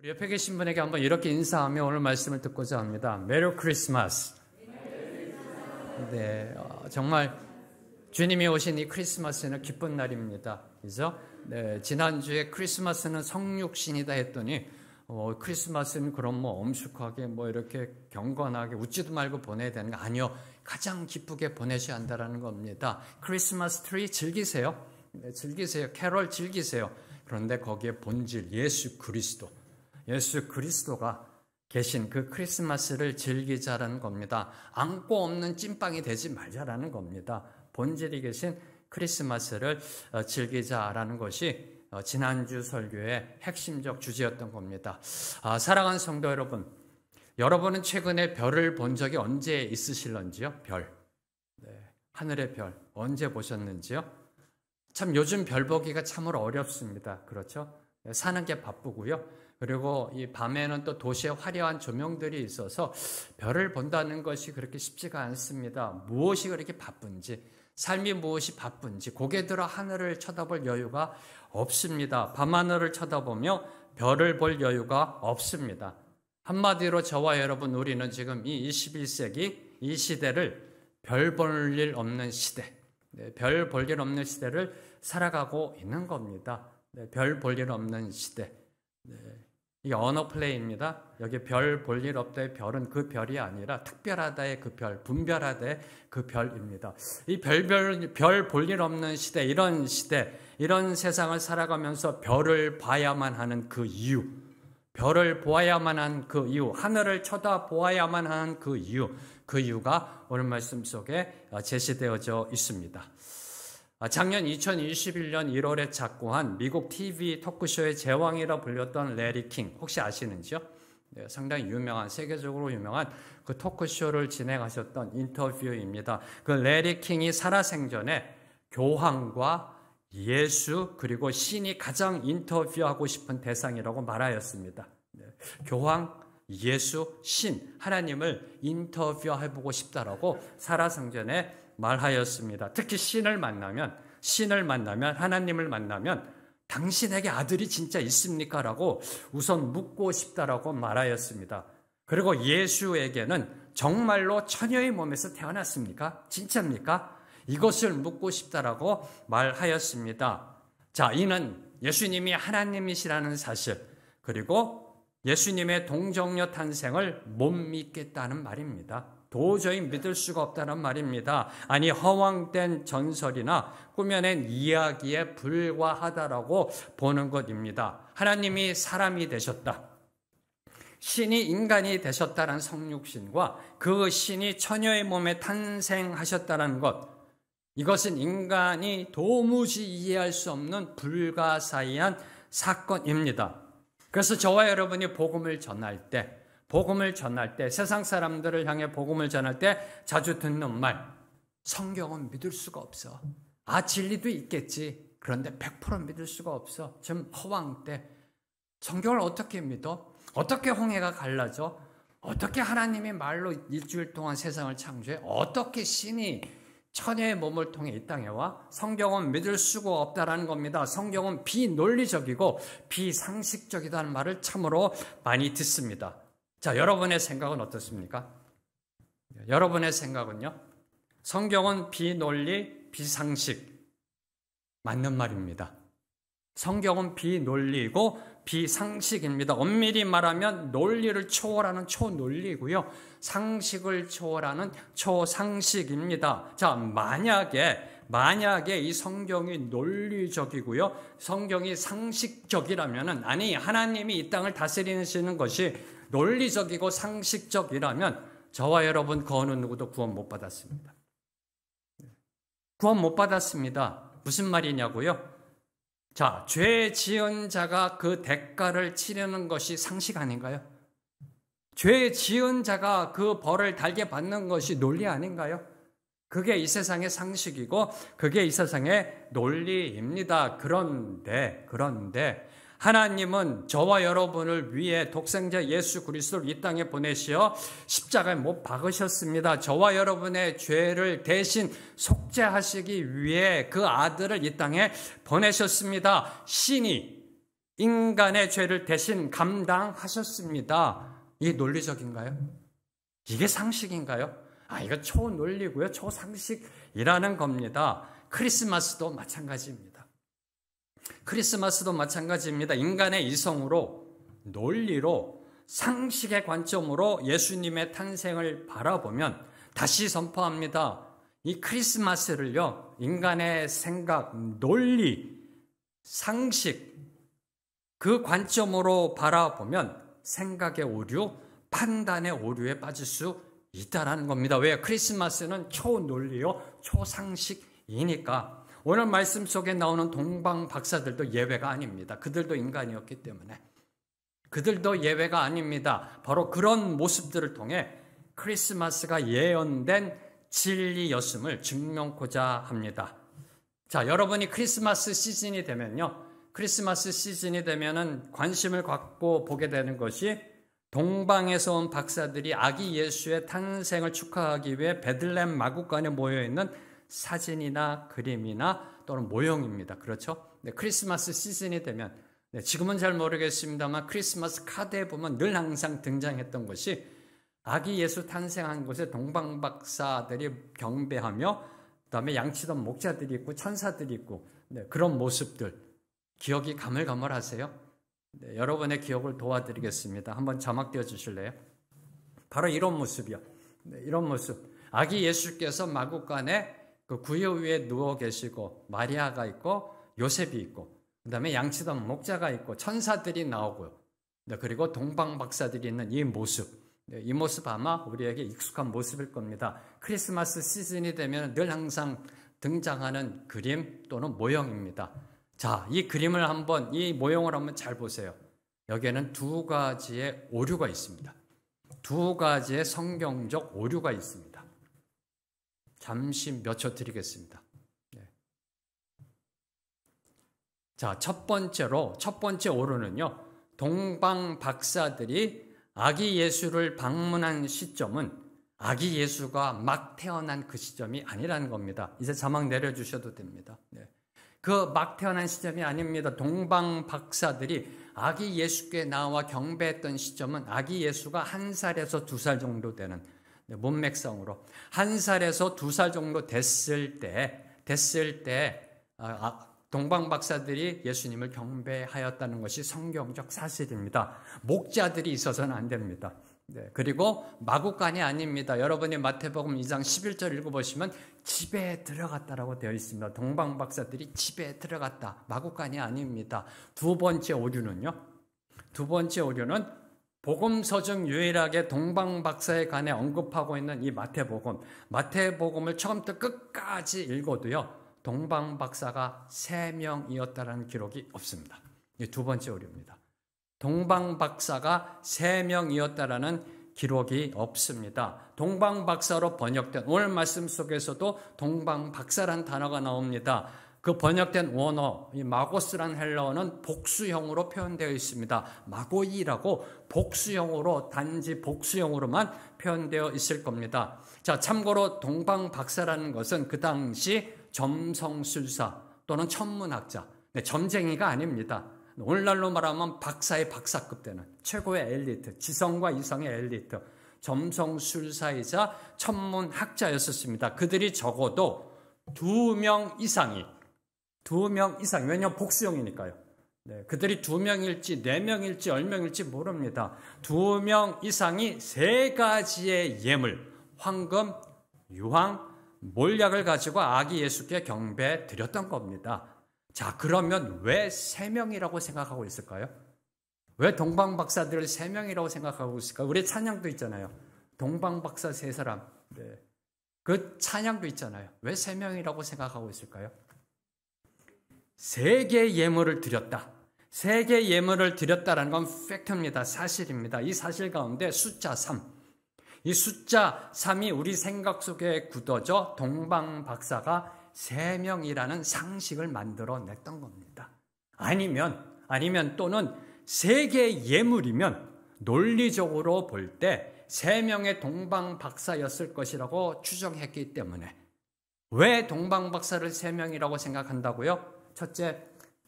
우리 옆에 계신 분에게 한번 이렇게 인사하며 오늘 말씀을 듣고자 합니다. 메리 크리스마스. 네, 정말 주님이 오신 이 크리스마스는 기쁜 날입니다. 그죠? 네, 지난주에 크리스마스는 성육신이다 했더니 크리스마스는 그럼 엄숙하게 이렇게 경건하게 웃지도 말고 보내야 되는 거 아니요. 가장 기쁘게 보내셔야 한다는 겁니다. 크리스마스 트리 즐기세요. 네, 즐기세요. 캐롤 즐기세요. 그런데 거기에 본질 예수 그리스도가 계신 그 크리스마스를 즐기자라는 겁니다. 안고 없는 찐빵이 되지 말자라는 겁니다. 본질이 계신 크리스마스를 즐기자라는 것이 지난주 설교의 핵심적 주제였던 겁니다. 사랑하는 성도 여러분, 여러분은 최근에 별을 본 적이 언제 있으실런지요? 별. 네, 하늘의 별 언제 보셨는지요? 참 요즘 별 보기가 참으로 어렵습니다. 그렇죠? 사는 게 바쁘고요. 그리고 이 밤에는 또 도시에 화려한 조명들이 있어서 별을 본다는 것이 그렇게 쉽지가 않습니다. 무엇이 그렇게 바쁜지, 삶이 무엇이 바쁜지 고개 들어 하늘을 쳐다볼 여유가 없습니다. 밤하늘을 쳐다보며 별을 볼 여유가 없습니다. 한마디로 저와 여러분, 우리는 지금 이 21세기 이 시대를 별 볼 일 없는 시대, 별 볼 일 없는 시대를 살아가고 있는 겁니다. 별 볼 일 없는 시대. 이게 언어 플레이입니다. 여기 별 볼 일 없다의 별은 그 별이 아니라 특별하다의 그 별, 분별하다의 그 별입니다. 이 별 볼 일 없는 시대, 이런 세상을 살아가면서 별을 봐야만 하는 그 이유, 별을 보아야만 한 그 이유, 하늘을 쳐다보아야만 하는 그 이유가 오늘 말씀 속에 제시되어져 있습니다. 작년 2021년 1월에 작고한 미국 TV 토크쇼의 제왕이라 불렸던 레리 킹, 혹시 아시는지요? 네, 상당히 유명한, 세계적으로 유명한 그 토크쇼를 진행하셨던 인터뷰입니다. 그 레리 킹이 살아생전에 교황과 예수 그리고 신이 가장 인터뷰하고 싶은 대상이라고 말하였습니다. 네, 교황, 예수, 신, 하나님을 인터뷰해보고 싶다라고 살아생전에 말하였습니다. 특히 신을 만나면, 하나님을 만나면 당신에게 아들이 진짜 있습니까? 라고 우선 묻고 싶다라고 말하였습니다. 그리고 예수에게는 정말로 처녀의 몸에서 태어났습니까? 진짜입니까? 이것을 묻고 싶다라고 말하였습니다. 자, 이는 예수님이 하나님이시라는 사실, 그리고 예수님의 동정녀 탄생을 못 믿겠다는 말입니다. 도저히 믿을 수가 없다는 말입니다. 아니, 허황된 전설이나 꾸며낸 이야기에 불과하다라고 보는 것입니다. 하나님이 사람이 되셨다, 신이 인간이 되셨다는 성육신과 그 신이 처녀의 몸에 탄생하셨다는 것, 이것은 인간이 도무지 이해할 수 없는 불가사의한 사건입니다. 그래서 저와 여러분이 복음을 전할 때, 세상 사람들을 향해 복음을 전할 때 자주 듣는 말, 성경은 믿을 수가 없어. 진리도 있겠지. 그런데 100% 믿을 수가 없어. 좀 허황돼. 성경을 어떻게 믿어? 어떻게 홍해가 갈라져? 어떻게 하나님의 말로 일주일 동안 세상을 창조해? 어떻게 신이 처녀의 몸을 통해 이 땅에 와? 성경은 믿을 수가 없다라는 겁니다. 성경은 비논리적이고 비상식적이라는 말을 참으로 많이 듣습니다. 자, 여러분의 생각은 어떻습니까? 여러분의 생각은요? 성경은 비논리, 비상식, 맞는 말입니다. 성경은 비논리고 비상식입니다. 엄밀히 말하면 논리를 초월하는 초논리고요, 상식을 초월하는 초상식입니다. 자, 만약에 이 성경이 논리적이고요, 성경이 상식적이라면은, 아니, 하나님이 이 땅을 다스리시는 것이 논리적이고 상식적이라면 저와 여러분 그 어느 누구도 구원 못 받았습니다. 구원 못 받았습니다. 무슨 말이냐고요? 자, 죄 지은 자가 그 대가를 치르는 것이 상식 아닌가요? 죄 지은 자가 그 벌을 달게 받는 것이 논리 아닌가요? 그게 이 세상의 상식이고 그게 이 세상의 논리입니다. 그런데 하나님은 저와 여러분을 위해 독생자 예수 그리스도를 이 땅에 보내시어 십자가에 못 박으셨습니다. 저와 여러분의 죄를 대신 속죄하시기 위해 그 아들을 이 땅에 보내셨습니다. 신이 인간의 죄를 대신 감당하셨습니다. 이게 논리적인가요? 이게 상식인가요? 이거 초논리고요. 초상식이라는 겁니다. 크리스마스도 마찬가지입니다. 크리스마스도 마찬가지입니다. 인간의 이성으로, 논리로, 상식의 관점으로 예수님의 탄생을 바라보면 다시 선포합니다. 이 크리스마스를요, 인간의 생각, 논리, 상식, 그 관점으로 바라보면 생각의 오류, 판단의 오류에 빠질 수 있다는 겁니다. 왜? 크리스마스는 초논리요, 초상식이니까. 오늘 말씀 속에 나오는 동방 박사들도 예외가 아닙니다. 그들도 인간이었기 때문에. 그들도 예외가 아닙니다. 바로 그런 모습들을 통해 크리스마스가 예언된 진리였음을 증명코자 합니다. 자, 여러분이 크리스마스 시즌이 되면요. 크리스마스 시즌이 되면은 관심을 갖고 보게 되는 것이 동방에서 온 박사들이 아기 예수의 탄생을 축하하기 위해 베들레헴 마구간에 모여있는 사진이나 그림이나 또는 모형입니다. 그렇죠? 네, 크리스마스 시즌이 되면, 지금은 잘 모르겠습니다만 크리스마스 카드에 보면 늘 항상 등장했던 것이 아기 예수 탄생한 곳에 동방 박사들이 경배하며 그다음에 양치던 목자들이 있고 천사들이 있고, 그런 모습들 기억이 가물가물하세요? 네, 여러분의 기억을 도와드리겠습니다. 한번 자막 띄워주실래요? 바로 이런 모습이요. 네, 이런 모습. 아기 예수께서 마구간에 그 구유 위에 누워 계시고 마리아가 있고 요셉이 있고 그 다음에 양치던 목자가 있고 천사들이 나오고요. 네, 그리고 동방 박사들이 있는 이 모습. 네, 이 모습 아마 우리에게 익숙한 모습일 겁니다. 크리스마스 시즌이 되면 늘 항상 등장하는 그림 또는 모형입니다. 자, 이 그림을 한번, 이 모형을 한번 잘 보세요. 여기에는 두 가지의 오류가 있습니다. 두 가지의 성경적 오류가 있습니다. 잠시 몇 초 드리겠습니다. 네. 자, 첫 번째 오류는요. 동방 박사들이 아기 예수를 방문한 시점은 아기 예수가 막 태어난 그 시점이 아니라는 겁니다. 이제 자막 내려주셔도 됩니다. 네. 그 막 태어난 시점이 아닙니다. 동방 박사들이 아기 예수께 나와 경배했던 시점은 아기 예수가 1살에서 2살 정도 되는 문맥상으로 1살에서 2살 정도 됐을 때 동방 박사들이 예수님을 경배하였다는 것이 성경적 사실입니다. 목자들이 있어서는 안 됩니다. 네, 그리고 마구간이 아닙니다. 여러분이 마태복음 2장 11절 읽어보시면 집에 들어갔다라고 되어 있습니다. 동방 박사들이 집에 들어갔다. 마구간이 아닙니다. 두 번째 오류는 복음서 중 유일하게 동방 박사에 관해 언급하고 있는 이 마태복음을 처음부터 끝까지 읽어도요. 동방 박사가 3명이었다는 기록이 없습니다. 이 두 번째 오류입니다. 동방 박사가 3명이었다라는 기록이 없습니다. 동방 박사로 번역된 오늘 말씀 속에서도 동방 박사란 단어가 나옵니다. 그 번역된 원어, 이 마고스란 헬라어는 복수형으로 표현되어 있습니다. 마고이라고 복수형으로, 단지 복수형으로만 표현되어 있을 겁니다. 자, 참고로 동방 박사라는 것은 그 당시 점성술사 또는 천문학자, 점쟁이가 아닙니다. 오늘날로 말하면 박사의 박사급 되는 최고의 엘리트, 지성과 이성의 엘리트, 점성술사이자 천문학자였었습니다. 그들이 적어도 2명 이상이, 왜냐하면 복수형이니까요. 네, 그들이 2명일지 4명일지 10명일지 모릅니다. 2명 이상이 3가지의 예물, 황금, 유황, 몰약을 가지고 아기 예수께 경배 드렸던 겁니다. 자, 그러면 왜 3명이라고 생각하고 있을까요? 왜 동방 박사들을 3명이라고 생각하고 있을까요? 우리 찬양도 있잖아요. 동방 박사 3사람. 네. 그 찬양도 있잖아요. 왜 3명이라고 생각하고 있을까요? 3개의 예물을 드렸다. 3개의 예물을 드렸다라는 건 팩트입니다. 사실입니다. 이 사실 가운데 숫자 3. 이 숫자 3이 우리 생각 속에 굳어져 동방 박사가 3명이라는 상식을 만들어냈던 겁니다. 아니면 또는 3개의 예물이면 논리적으로 볼 때 3명의 동방 박사였을 것이라고 추정했기 때문에 왜 동방 박사를 3명이라고 생각한다고요? 첫째,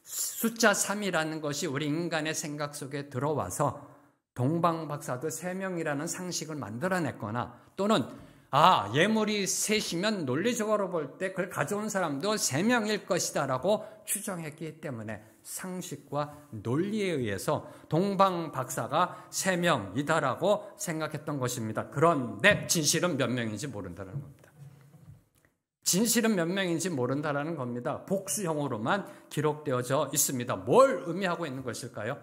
숫자 3이라는 것이 우리 인간의 생각 속에 들어와서 동방박사도 3명이라는 상식을 만들어냈거나 또는 예물이 셋이면 논리적으로 볼 때 그걸 가져온 사람도 3명일 것이다 라고 추정했기 때문에 상식과 논리에 의해서 동방박사가 3명이다라고 생각했던 것입니다. 그런데 진실은 몇 명인지 모른다는 겁니다. 진실은 몇 명인지 모른다는 겁니다. 복수형으로만 기록되어져 있습니다. 뭘 의미하고 있는 것일까요?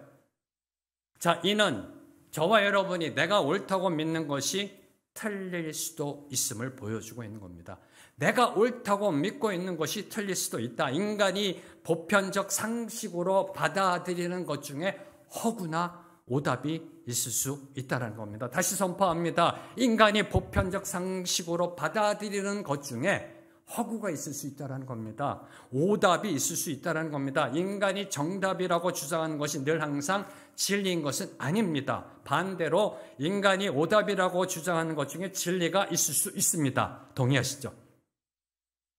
자, 이는 저와 여러분이 내가 옳다고 믿는 것이 틀릴 수도 있음을 보여주고 있는 겁니다. 내가 옳다고 믿고 있는 것이 틀릴 수도 있다. 인간이 보편적 상식으로 받아들이는 것 중에 허구나 오답이 있을 수 있다는 겁니다. 다시 선포합니다. 인간이 보편적 상식으로 받아들이는 것 중에 허구가 있을 수 있다는 겁니다. 오답이 있을 수 있다는 겁니다. 인간이 정답이라고 주장하는 것이 늘 항상 진리인 것은 아닙니다. 반대로 인간이 오답이라고 주장하는 것 중에 진리가 있을 수 있습니다. 동의하시죠?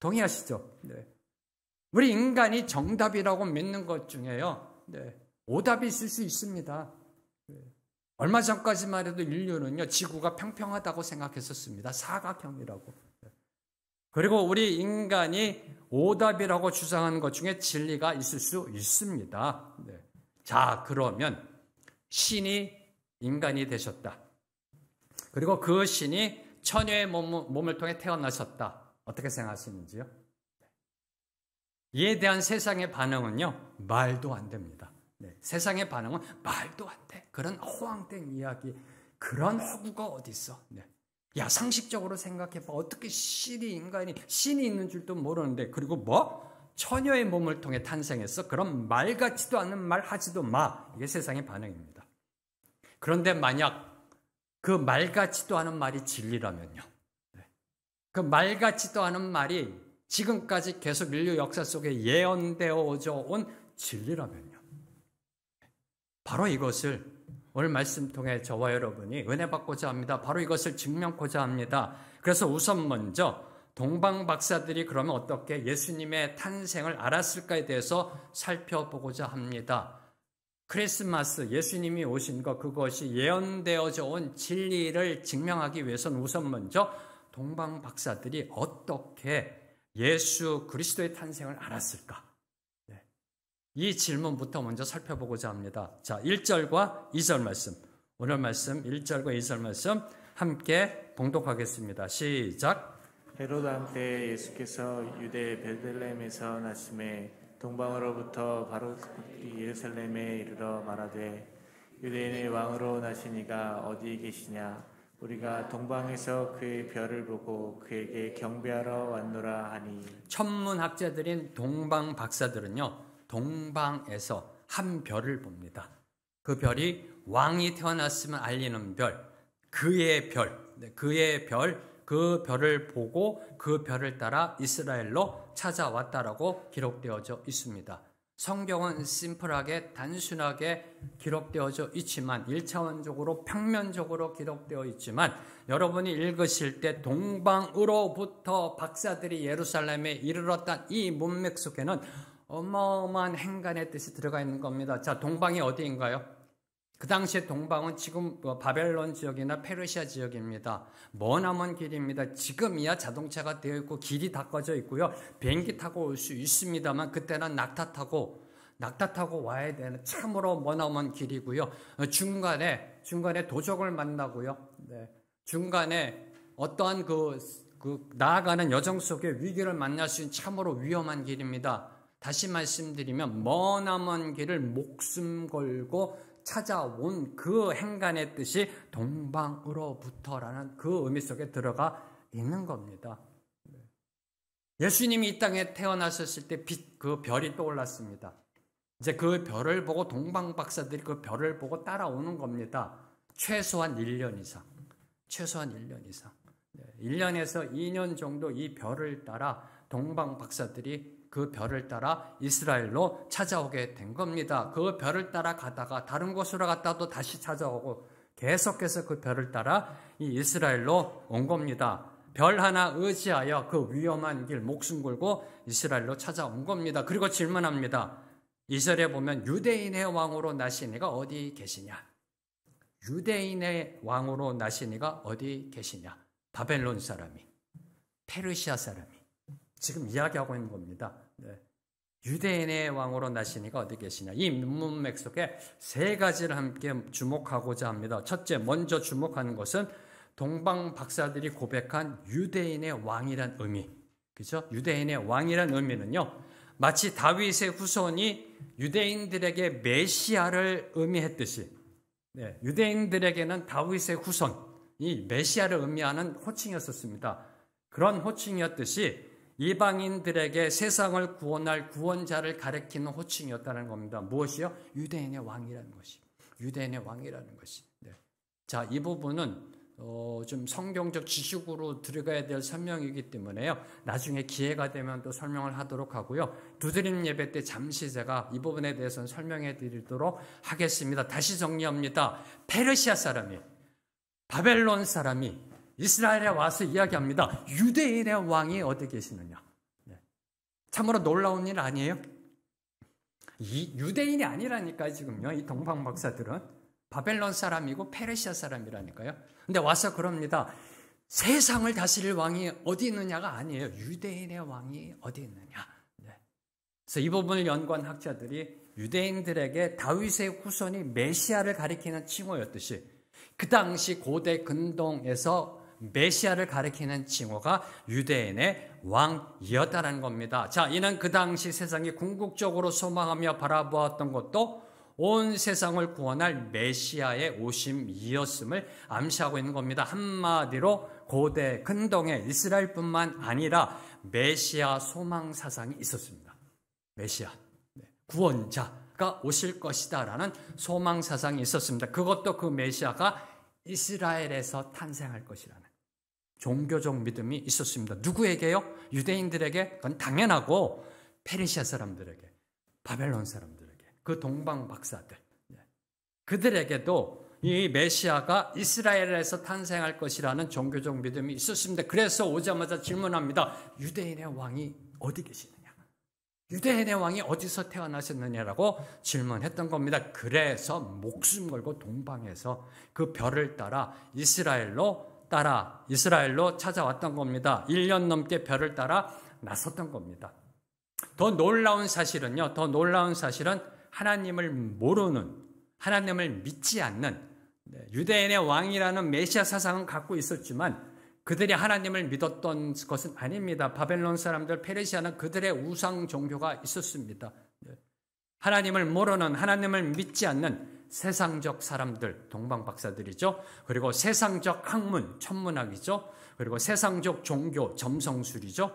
동의하시죠? 네. 우리 인간이 정답이라고 믿는 것 중에요. 네. 오답이 있을 수 있습니다. 네. 얼마 전까지만 해도 인류는요, 지구가 평평하다고 생각했었습니다. 사각형이라고. 그리고 우리 인간이 오답이라고 주장하는 것 중에 진리가 있을 수 있습니다. 네. 자, 그러면 신이 인간이 되셨다. 그리고 그 신이 처녀의 몸을 통해 태어나셨다. 어떻게 생각하시는지요? 이에 대한 세상의 반응은요, 말도 안 됩니다. 네. 세상의 반응은 말도 안 돼. 그런 허황된 이야기, 그런 허구가 어디 있어? 네. 야, 상식적으로 생각해봐. 어떻게 신이 있는 줄도 모르는데, 그리고 처녀의 몸을 통해 탄생했어? 그럼 말 같지도 않은 말 하지도 마. 이게 세상의 반응입니다. 그런데 만약 그 말 같지도 않은 말이 진리라면요. 그 말 같지도 않은 말이 지금까지 계속 인류 역사 속에 예언되어져 온 진리라면요. 바로 이것을 오늘 말씀 통해 저와 여러분이 은혜 받고자 합니다. 바로 이것을 증명하고자 합니다. 그래서 우선 먼저 동방박사들이 그러면 어떻게 예수님의 탄생을 알았을까에 대해서 살펴보고자 합니다. 크리스마스, 예수님이 오신 것, 그것이 예언되어져 온 진리를 증명하기 위해서는 우선 먼저 동방박사들이 어떻게 예수 그리스도의 탄생을 알았을까? 이 질문부터 먼저 살펴보고자 합니다. 자, 1절과 2절 말씀. 오늘 말씀 1절과 2절 말씀 함께 봉독하겠습니다. 시작. 헤로드 때 예수께서 유대 베들레헴에서 나심에 동방으로부터 바로 예루살렘에 이르러 말하되 유대인의 왕으로 나신 이가 어디 계시냐? 우리가 동방에서 그의 별을 보고 그에게 경배하러 왔노라 하니. 천문학자들인 동방 박사들은요, 동방에서 한 별을 봅니다. 그 별이 왕이 태어났으면 알리는 별, 그의 별, 그 별을 보고 그 별을 따라 이스라엘로 찾아왔다라고 기록되어져 있습니다. 성경은 심플하게 단순하게 기록되어져 있지만 1차원적으로 평면적으로 기록되어 있지만 여러분이 읽으실 때 동방으로부터 박사들이 예루살렘에 이르렀다는 이 문맥 속에는 어마어마한 행간의 뜻이 들어가 있는 겁니다. 자, 동방이 어디인가요? 그 당시에 동방은 지금 바벨론 지역이나 페르시아 지역입니다. 머나먼 길입니다. 지금이야 자동차가 되어 있고 길이 닦아져 있고요. 비행기 타고 올 수 있습니다만 그때는 낙타 타고 와야 되는 참으로 머나먼 길이고요. 중간에 도적을 만나고요. 네. 중간에 어떠한 나아가는 여정 속에 위기를 만날 수 있는 참으로 위험한 길입니다. 다시 말씀드리면 머나먼 길을 목숨 걸고 찾아온 그 행간의 뜻이 동방으로부터라는 그 의미 속에 들어가 있는 겁니다. 예수님이 이 땅에 태어나셨을 때 그 별이 떠올랐습니다. 이제 그 별을 보고 동방 박사들이 그 별을 보고 따라오는 겁니다. 최소한 1년 이상. 1년에서 2년 정도 이 별을 따라 동방 박사들이 그 별을 따라 이스라엘로 찾아오게 된 겁니다. 그 별을 따라 가다가 다른 곳으로 갔다도 다시 찾아오고 계속해서 그 별을 따라 이 이스라엘로 온 겁니다. 별 하나 의지하여 그 위험한 길 목숨 걸고 이스라엘로 찾아온 겁니다. 그리고 질문합니다. 2절에 보면 유대인의 왕으로 나신 이가 어디 계시냐? 유대인의 왕으로 나신 이가 어디 계시냐? 바벨론 사람이, 페르시아 사람이 지금 이야기하고 있는 겁니다. 네. 유대인의 왕으로 나신 이가 어디 계시냐? 이 문맥 속에 세 가지를 함께 주목하고자 합니다. 첫째, 먼저 주목하는 것은 동방 박사들이 고백한 유대인의 왕이란 의미. 그죠? 유대인의 왕이란 의미는요, 마치 다윗의 후손이 유대인들에게 메시아를 의미했듯이, 네, 유대인들에게는 다윗의 후손, 이 메시아를 의미하는 호칭이었습니다. 그런 호칭이었듯이 이방인들에게 세상을 구원할 구원자를 가리키는 호칭이었다는 겁니다. 무엇이요? 유대인의 왕이라는 것이. 유대인의 왕이라는 것이. 네. 자, 이 부분은 좀 성경적 지식으로 들어가야 될 설명이기 때문에요. 나중에 기회가 되면 또 설명을 하도록 하고요. 두드림 예배 때 잠시 제가 이 부분에 대해서는 설명해 드리도록 하겠습니다. 다시 정리합니다. 페르시아 사람이, 바벨론 사람이 이스라엘에 와서 이야기합니다. 유대인의 왕이 어디 계시느냐? 네. 참으로 놀라운 일 아니에요? 이 유대인이 아니라니까요, 지금요. 이 동방 박사들은 바벨론 사람이고 페르시아 사람이라니까요. 근데 와서 그럽니다. 세상을 다스릴 왕이 어디 있느냐가 아니에요. 유대인의 왕이 어디 있느냐. 네. 그래서 이 부분을 연구한 학자들이 유대인들에게 다윗의 후손이 메시아를 가리키는 칭호였듯이 그 당시 고대 근동에서 메시아를 가리키는 칭호가 유대인의 왕이었다는 겁니다. 자, 이는 그 당시 세상이 궁극적으로 소망하며 바라보았던 것도 온 세상을 구원할 메시아의 오심이었음을 암시하고 있는 겁니다. 한마디로 고대 근동의 이스라엘뿐만 아니라 메시아 소망 사상이 있었습니다. 메시아, 구원자가 오실 것이다라는 소망 사상이 있었습니다. 그것도 그 메시아가 이스라엘에서 탄생할 것이라는 종교적 믿음이 있었습니다. 누구에게요? 유대인들에게 그건 당연하고 페르시아 사람들에게, 바벨론 사람들에게, 그 동방 박사들, 그들에게도 이 메시아가 이스라엘에서 탄생할 것이라는 종교적 믿음이 있었습니다. 그래서 오자마자 질문합니다. 유대인의 왕이 어디 계시느냐? 유대인의 왕이 어디서 태어나셨느냐라고 질문했던 겁니다. 그래서 목숨 걸고 동방에서 그 별을 따라 이스라엘로 찾아왔던 겁니다. 1년 넘게 별을 따라 나섰던 겁니다. 더 놀라운 사실은 하나님을 모르는, 하나님을 믿지 않는 유대인의 왕이라는 메시아 사상은 갖고 있었지만 그들이 하나님을 믿었던 것은 아닙니다. 바벨론 사람들, 페르시아는 그들의 우상 종교가 있었습니다. 하나님을 모르는, 하나님을 믿지 않는 세상적 사람들, 동방 박사들이죠. 그리고 세상적 학문, 천문학이죠. 그리고 세상적 종교, 점성술이죠.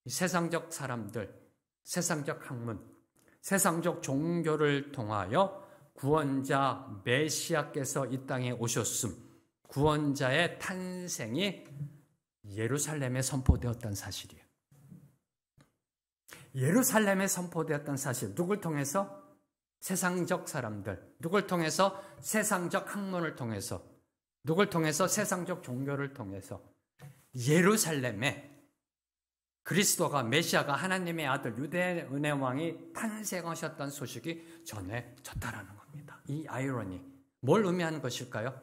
세상적 사람들, 세상적 학문, 세상적 종교를 통하여 구원자 메시아께서 이 땅에 오셨음, 구원자의 탄생이 예루살렘에 선포되었던 사실이에요. 예루살렘에 선포되었던 사실, 누굴 통해서? 세상적 사람들, 누굴 통해서? 세상적 학문을 통해서, 누굴 통해서? 세상적 종교를 통해서 예루살렘에 그리스도가, 메시아가, 하나님의 아들, 유대인의 왕이 탄생하셨다는 소식이 전해졌다라는 겁니다. 이 아이러니, 뭘 의미하는 것일까요?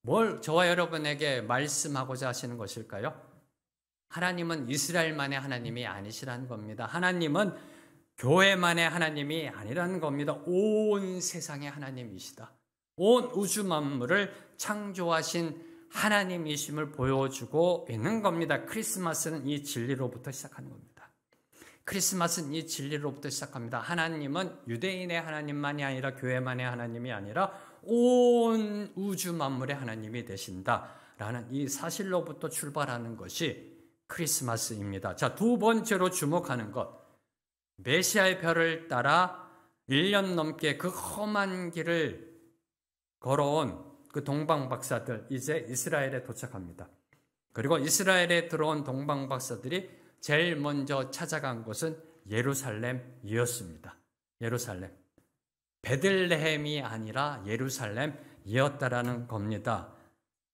뭘 저와 여러분에게 말씀하고자 하시는 것일까요? 하나님은 이스라엘만의 하나님이 아니시라는 겁니다. 하나님은 교회만의 하나님이 아니라는 겁니다. 온 세상의 하나님이시다. 온 우주 만물을 창조하신 하나님이심을 보여주고 있는 겁니다. 크리스마스는 이 진리로부터 시작하는 겁니다. 크리스마스는 이 진리로부터 시작합니다. 하나님은 유대인의 하나님만이 아니라 교회만의 하나님이 아니라 온 우주 만물의 하나님이 되신다라는 이 사실로부터 출발하는 것이 크리스마스입니다. 자, 두 번째로 주목하는 것, 메시아의 별을 따라 1년 넘게 그 험한 길을 걸어온 그 동방 박사들, 이제 이스라엘에 도착합니다. 그리고 이스라엘에 들어온 동방 박사들이 제일 먼저 찾아간 곳은 예루살렘이었습니다. 예루살렘. 베들레헴이 아니라 예루살렘이었다라는 겁니다.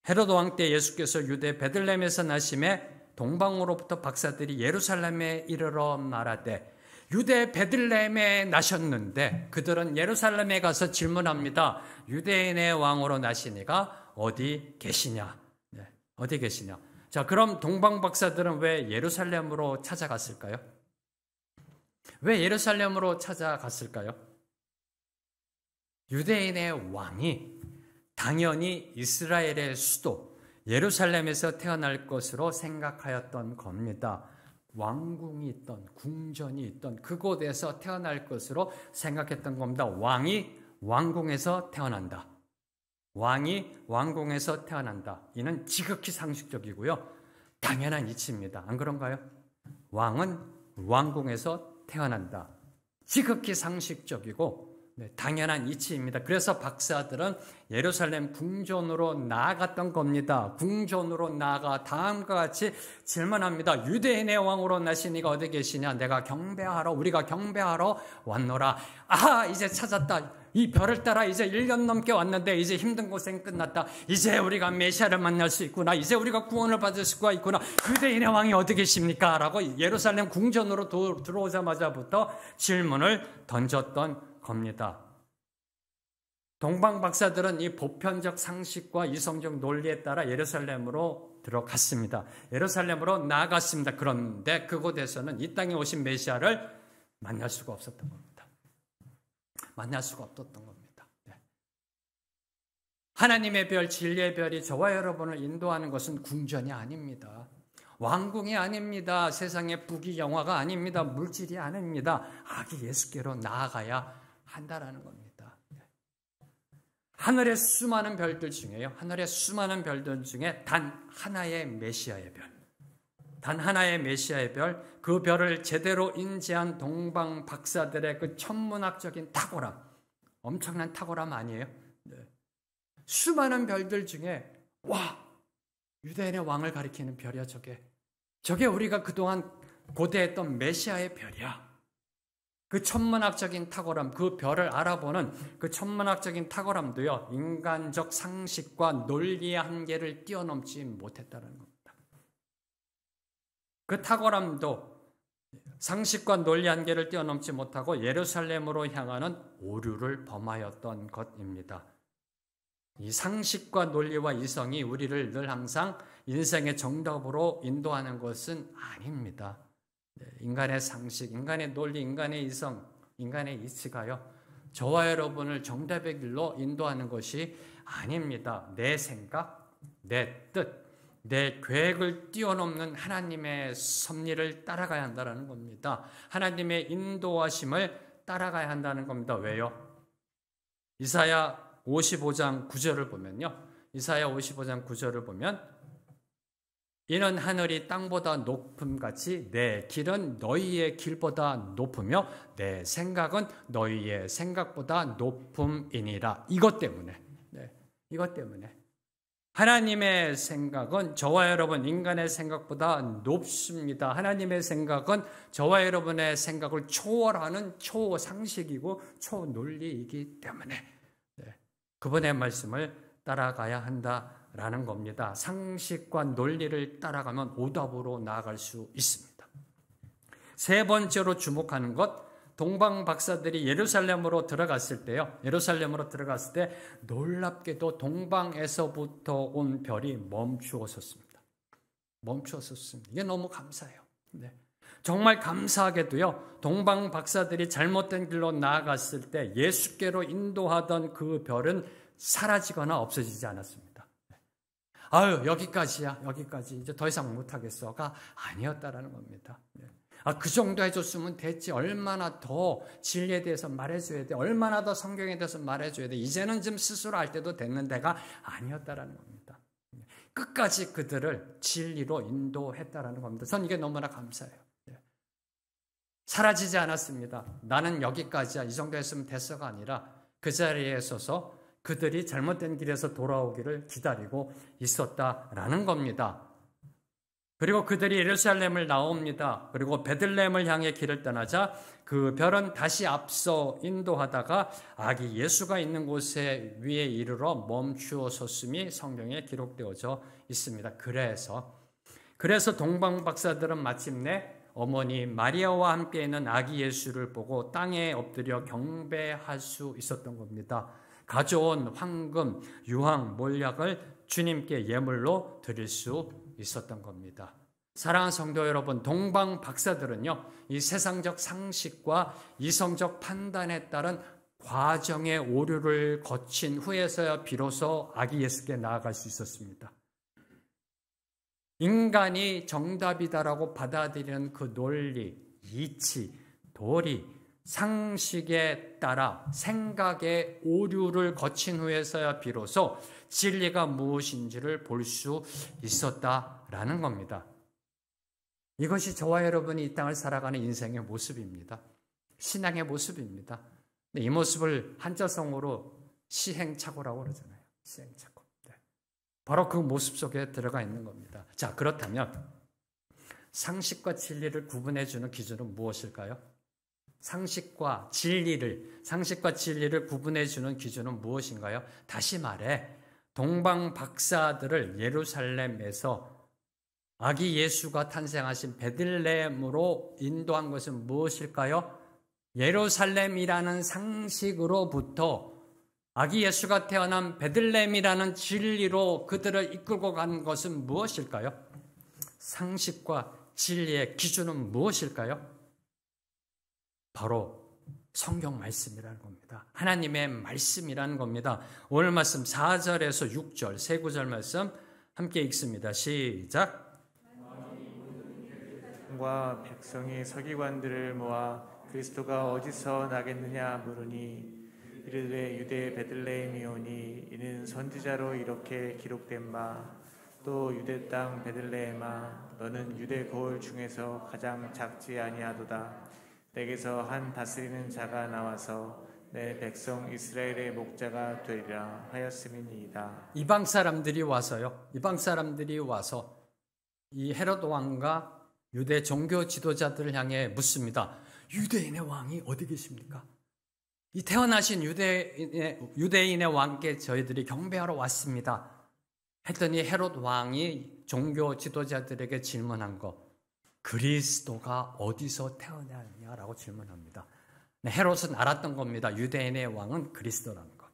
헤로드 왕 때 예수께서 유대 베들레헴에서 나심에 동방으로부터 박사들이 예루살렘에 이르러 말하되 유대 베들레헴에 나셨는데 그들은 예루살렘에 가서 질문합니다. 유대인의 왕으로 나시니가 어디 계시냐? 네, 어디 계시냐? 자, 그럼 동방 박사들은 왜 예루살렘으로 찾아갔을까요? 왜 예루살렘으로 찾아갔을까요? 유대인의 왕이 당연히 이스라엘의 수도 예루살렘에서 태어날 것으로 생각하였던 겁니다. 왕궁이 있던, 궁전이 있던 그곳에서 태어날 것으로 생각했던 겁니다. 왕이 왕궁에서 태어난다. 왕이 왕궁에서 태어난다. 이는 지극히 상식적이고요. 당연한 이치입니다. 안 그런가요? 왕은 왕궁에서 태어난다. 지극히 상식적이고 당연한 이치입니다. 그래서 박사들은 예루살렘 궁전으로 나아갔던 겁니다. 궁전으로 나아가 다음과 같이 질문합니다. 유대인의 왕으로 나시니가 어디 계시냐? 내가 경배하러, 우리가 경배하러 왔노라. 아하, 이제 찾았다. 이 별을 따라 이제 1년 넘게 왔는데 이제 힘든 고생 끝났다. 이제 우리가 메시아를 만날 수 있구나. 이제 우리가 구원을 받을 수가 있구나. 유대인의 왕이 어디 계십니까? 라고 예루살렘 궁전으로 들어오자마자부터 질문을 던졌던 겁니다. 동방 박사들은 이 보편적 상식과 이성적 논리에 따라 예루살렘으로 들어갔습니다. 예루살렘으로 나아갔습니다. 그런데 그곳에서는 이 땅에 오신 메시아를 만날 수가 없었던 겁니다. 만날 수가 없었던 겁니다. 네. 하나님의 별, 진리의 별이 저와 여러분을 인도하는 것은 궁전이 아닙니다. 왕궁이 아닙니다. 세상의 부귀 영화가 아닙니다. 물질이 아닙니다. 아기 예수께로 나아가야 한다라는 겁니다. 하늘의 수많은 별들 중에요. 하늘의 수많은 별들 중에 단 하나의 메시아의 별. 단 하나의 메시아의 별. 그 별을 제대로 인지한 동방 박사들의 그 천문학적인 탁월함. 엄청난 탁월함 아니에요? 네. 수많은 별들 중에 와! 유대인의 왕을 가리키는 별이야 저게. 저게 우리가 그동안 고대했던 메시아의 별이야. 그 천문학적인 탁월함, 그 별을 알아보는 그 천문학적인 탁월함도요, 인간적 상식과 논리의 한계를 뛰어넘지 못했다는 겁니다. 그 탁월함도 상식과 논리 한계를 뛰어넘지 못하고 예루살렘으로 향하는 오류를 범하였던 것입니다. 이 상식과 논리와 이성이 우리를 늘 항상 인생의 정답으로 인도하는 것은 아닙니다. 인간의 상식, 인간의 논리, 인간의 이성, 인간의 이치가요, 저와 여러분을 정답의 길로 인도하는 것이 아닙니다. 내 생각, 내 뜻, 내 계획을 뛰어넘는 하나님의 섭리를 따라가야 한다는 겁니다. 하나님의 인도하심을 따라가야 한다는 겁니다. 왜요? 이사야 55장 9절을 보면요. 이사야 55장 9절을 보면 이는 하늘이 땅보다 높음같이 내 길은 너희의 길보다 높으며 내 생각은 너희의 생각보다 높음이니라. 이것 때문에, 이것 때문에 하나님의 생각은 저와 여러분 인간의 생각보다 높습니다. 하나님의 생각은 저와 여러분의 생각을 초월하는 초상식이고 초논리이기 때문에 그분의 말씀을 따라가야 한다라는 겁니다. 상식과 논리를 따라가면 오답으로 나아갈 수 있습니다. 세 번째로 주목하는 것, 동방 박사들이 예루살렘으로 들어갔을 때요. 예루살렘으로 들어갔을 때 놀랍게도 동방에서부터 온 별이 멈추었었습니다. 멈추었었습니다. 이게 너무 감사해요. 네. 정말 감사하게도요. 동방 박사들이 잘못된 길로 나아갔을 때 예수께로 인도하던 그 별은 사라지거나 없어지지 않았습니다. 아유, 여기까지야. 여기까지. 이제 더 이상 못하겠어가 아니었다라는 겁니다. 그 정도 해줬으면 됐지. 얼마나 더 진리에 대해서 말해줘야 돼. 얼마나 더 성경에 대해서 말해줘야 돼. 이제는 좀 스스로 알 때도 됐는 데가 아니었다라는 겁니다. 끝까지 그들을 진리로 인도했다라는 겁니다. 전 이게 너무나 감사해요. 사라지지 않았습니다. 나는 여기까지야. 이 정도 했으면 됐어가 아니라 그 자리에 서서 그들이 잘못된 길에서 돌아오기를 기다리고 있었다라는 겁니다. 그리고 그들이 예루살렘을 나옵니다. 그리고 베들레헴을 향해 길을 떠나자 그 별은 다시 앞서 인도하다가 아기 예수가 있는 곳에 위에 이르러 멈추어 섰음이 성경에 기록되어져 있습니다. 그래서 동방 박사들은 마침내 어머니 마리아와 함께 있는 아기 예수를 보고 땅에 엎드려 경배할 수 있었던 겁니다. 가져온 황금, 유황, 몰약을 주님께 예물로 드릴 수 있었던 겁니다. 사랑하는 성도 여러분, 동방 박사들은요, 이 세상적 상식과 이성적 판단에 따른 과정의 오류를 거친 후에서야 비로소 아기 예수께 나아갈 수 있었습니다. 인간이 정답이다라고 받아들이는 그 논리, 이치, 도리, 상식에 따라 생각의 오류를 거친 후에서야 비로소 진리가 무엇인지를 볼 수 있었다라는 겁니다. 이것이 저와 여러분이 이 땅을 살아가는 인생의 모습입니다. 신앙의 모습입니다. 이 모습을 한자성어로 시행착오라고 그러잖아요. 시행착오. 네. 바로 그 모습 속에 들어가 있는 겁니다. 자, 그렇다면 상식과 진리를 구분해주는 기준은 무엇일까요? 상식과 진리를 구분해주는 기준은 무엇인가요? 다시 말해 동방 박사들을 예루살렘에서 아기 예수가 탄생하신 베들레헴으로 인도한 것은 무엇일까요? 예루살렘이라는 상식으로부터 아기 예수가 태어난 베들레헴이라는 진리로 그들을 이끌고 간 것은 무엇일까요? 상식과 진리의 기준은 무엇일까요? 바로 성경 말씀이라는 겁니다. 하나님의 말씀이라는 겁니다. 오늘 말씀 4절에서 6절 세 구절 말씀 함께 읽습니다. 시작. 과 백성이 서기관들을 모아 그리스도가 어디서 나겠느냐 물으니 이르되 유대 베들레헴이오니 이는 선지자로 이렇게 기록된 바 또 유대 땅 베들레헴아 너는 유대 고을 중에서 가장 작지 아니하도다. 내게서 한 다스리는 자가 나와서 내 백성 이스라엘의 목자가 되리라 하였음이니이다. 이방 사람들이 와서 이 헤롯 왕과 유대 종교 지도자들을 향해 묻습니다. 유대인의 왕이 어디 계십니까? 이 태어나신 유대인의 왕께 저희들이 경배하러 왔습니다. 했더니 헤롯 왕이 종교 지도자들에게 질문한 거, 그리스도가 어디서 태어나냐라고 질문합니다. 헤롯은 알았던 겁니다. 유대인의 왕은 그리스도라는 것,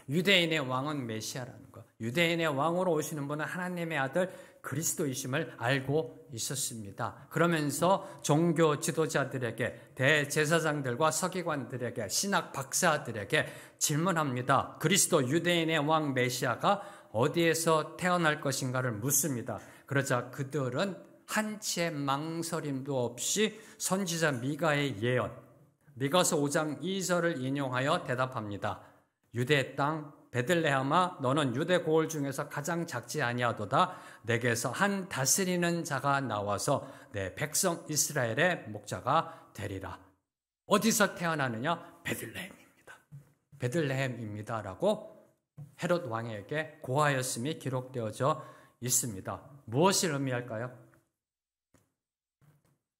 유대인의 왕은 메시아라는 것, 유대인의 왕으로 오시는 분은 하나님의 아들 그리스도이심을 알고 있었습니다. 그러면서 종교 지도자들에게, 대제사장들과 서기관들에게, 신학 박사들에게 질문합니다. 그리스도 유대인의 왕 메시아가 어디에서 태어날 것인가를 묻습니다. 그러자 그들은 한치의 망설임도 없이 선지자 미가의 예언, 미가서 5장 2절을 인용하여 대답합니다. 유대 땅 베들레헴아 너는 유대 고을 중에서 가장 작지 아니하도다. 내게서 한 다스리는 자가 나와서 내 백성 이스라엘의 목자가 되리라. 어디서 태어나느냐? 베들레헴입니다. 베들레헴입니다라고 헤롯 왕에게 고하였음이 기록되어져 있습니다. 무엇을 의미할까요?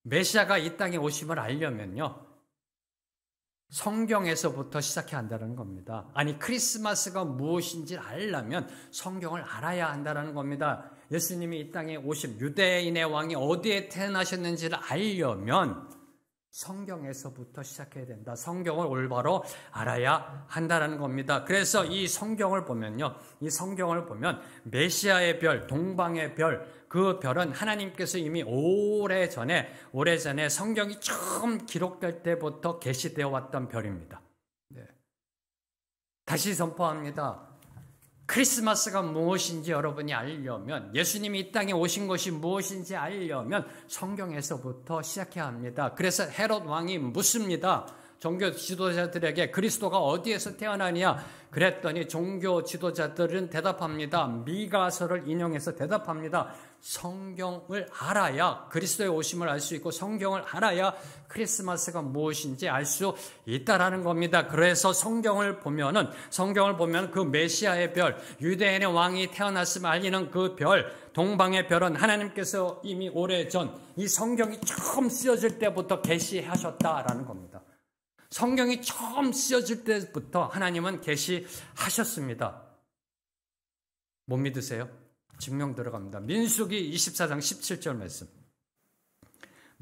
메시아가 이 땅에 오심을 알려면요, 성경에서부터 시작해야 한다는 겁니다. 아니, 크리스마스가 무엇인지 알려면 성경을 알아야 한다는 겁니다. 예수님이 이 땅에 오심, 유대인의 왕이 어디에 태어나셨는지를 알려면 성경에서부터 시작해야 된다. 성경을 올바로 알아야 한다는 겁니다. 그래서 이 성경을 보면요, 이 성경을 보면 메시아의 별, 동방의 별, 그 별은 하나님께서 이미 오래전에 성경이 처음 기록될 때부터 계시되어 왔던 별입니다. 네. 다시 선포합니다. 크리스마스가 무엇인지 여러분이 알려면, 예수님이 이 땅에 오신 것이 무엇인지 알려면 성경에서부터 시작해야 합니다. 그래서 헤롯 왕이 묻습니다. 종교 지도자들에게 그리스도가 어디에서 태어나냐? 그랬더니 종교 지도자들은 대답합니다. 미가서를 인용해서 대답합니다. 성경을 알아야 그리스도의 오심을 알 수 있고, 성경을 알아야 크리스마스가 무엇인지 알 수 있다라는 겁니다. 그래서 성경을 보면 그 메시아의 별, 유대인의 왕이 태어났음을 알리는 그 별, 동방의 별은 하나님께서 이미 오래전 이 성경이 처음 쓰여질 때부터 계시하셨다라는 겁니다. 성경이 처음 쓰여질 때부터 하나님은 계시하셨습니다. 못 믿으세요? 증명 들어갑니다. 민수기 24장 17절 말씀.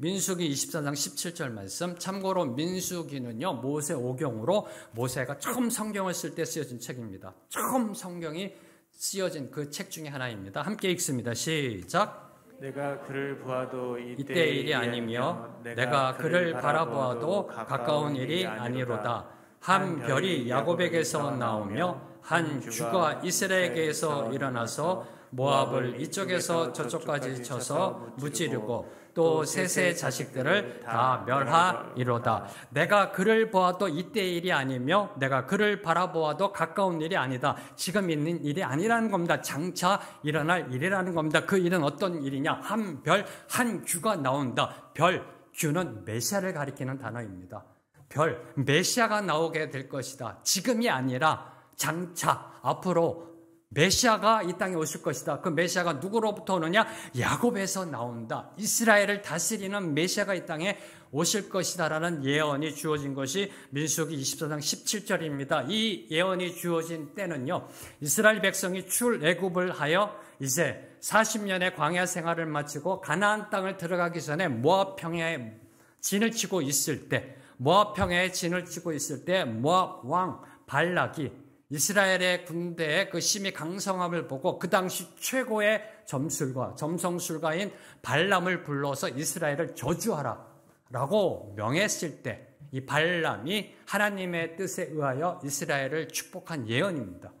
민수기 24장 17절 말씀. 참고로 민수기는요, 모세 오경으로 모세가 처음 성경을 쓸 때 쓰여진 책입니다. 처음 성경이 쓰여진 그 책 중에 하나입니다. 함께 읽습니다. 시작. 내가 그를 보아도 이때 일이 아니며 내가 그를 바라보아도 가까운 일이 아니로다. 한 별이 야곱에게서 나오며 한 주가 이스라엘에게서 일어나서 모압을 이쪽에서 저쪽까지 쳐서 무찌르고 또 셋의 자식들을 다 멸하리로다. 내가 그를 보아도 이때 일이 아니며 내가 그를 바라보아도 가까운 일이 아니다. 지금 있는 일이 아니라는 겁니다. 장차 일어날 일이라는 겁니다. 그 일은 어떤 일이냐? 한 별, 한 주가 나온다. 별, 주는 메시아를 가리키는 단어입니다. 별, 메시아가 나오게 될 것이다. 지금이 아니라 장차, 앞으로 메시아가 이 땅에 오실 것이다. 그 메시아가 누구로부터 오느냐? 야곱에서 나온다. 이스라엘을 다스리는 메시아가 이 땅에 오실 것이다라는 예언이 주어진 것이 민수기 24장 17절입니다. 이 예언이 주어진 때는요, 이스라엘 백성이 출애굽을 하여 이제 40년의 광야 생활을 마치고 가나안 땅을 들어가기 전에 모압 평야에 진을 치고 있을 때, 모압 평야에 진을 치고 있을 때 모압 왕 발락이 이스라엘의 군대의 그 심히 강성함을 보고 그 당시 최고의 점성술가인 발람을 불러서 이스라엘을 저주하라 라고 명했을 때 이 발람이 하나님의 뜻에 의하여 이스라엘을 축복한 예언입니다.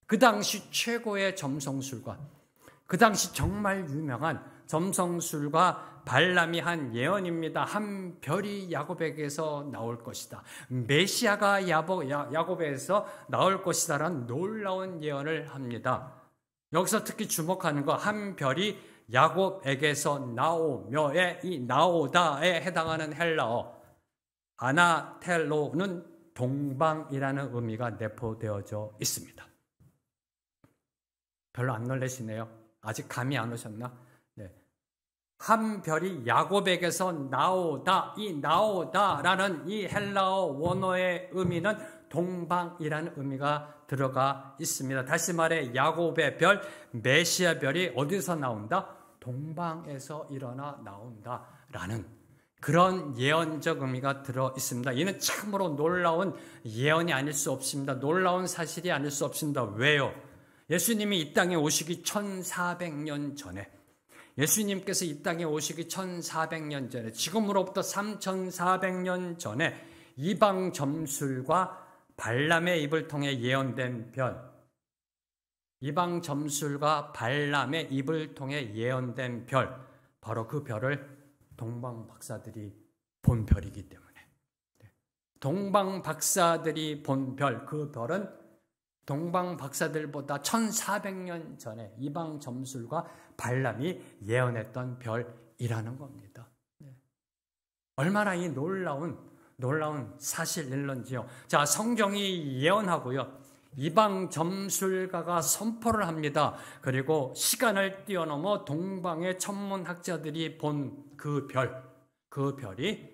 그 당시 최고의 점성술가, 그 당시 정말 유명한 점성술가 발람이 한 예언입니다. 한 별이 야곱에게서 나올 것이다. 메시아가 야곱에서 나올 것이다라는 놀라운 예언을 합니다. 여기서 특히 주목하는 거, 한 별이 야곱에게서 나오며의 이 나오다에 해당하는 헬라어 아나텔로는 동방이라는 의미가 내포되어져 있습니다. 별로 안 놀라시네요. 아직 감이 안 오셨나? 네. 한 별이 야곱에게서 나오다, 이 나오다라는 이 헬라어 원어의 의미는 동방이라는 의미가 들어가 있습니다. 다시 말해 야곱의 별, 메시아 별이 어디서 나온다? 동방에서 일어나 나온다라는 그런 예언적 의미가 들어 있습니다. 이는 참으로 놀라운 예언이 아닐 수 없습니다. 놀라운 사실이 아닐 수 없습니다. 왜요? 예수님이 이 땅에 오시기 1400년 전에, 예수님께서 이 땅에 오시기 1400년 전에, 지금으로부터 3400년 전에 이방 점술과 발람의 입을 통해 예언된 별, 이방 점술과 발람의 입을 통해 예언된 별, 바로 그 별을 동방 박사들이 본 별이기 때문에, 동방 박사들이 본 별, 그 별은 동방 박사들보다 1400년 전에 이방 점술과 발람이 예언했던 별이라는 겁니다. 얼마나 이 놀라운 사실일런지요. 자, 성경이 예언하고요, 이방 점술가가 선포를 합니다. 그리고 시간을 뛰어넘어 동방의 천문학자들이 본 그 별이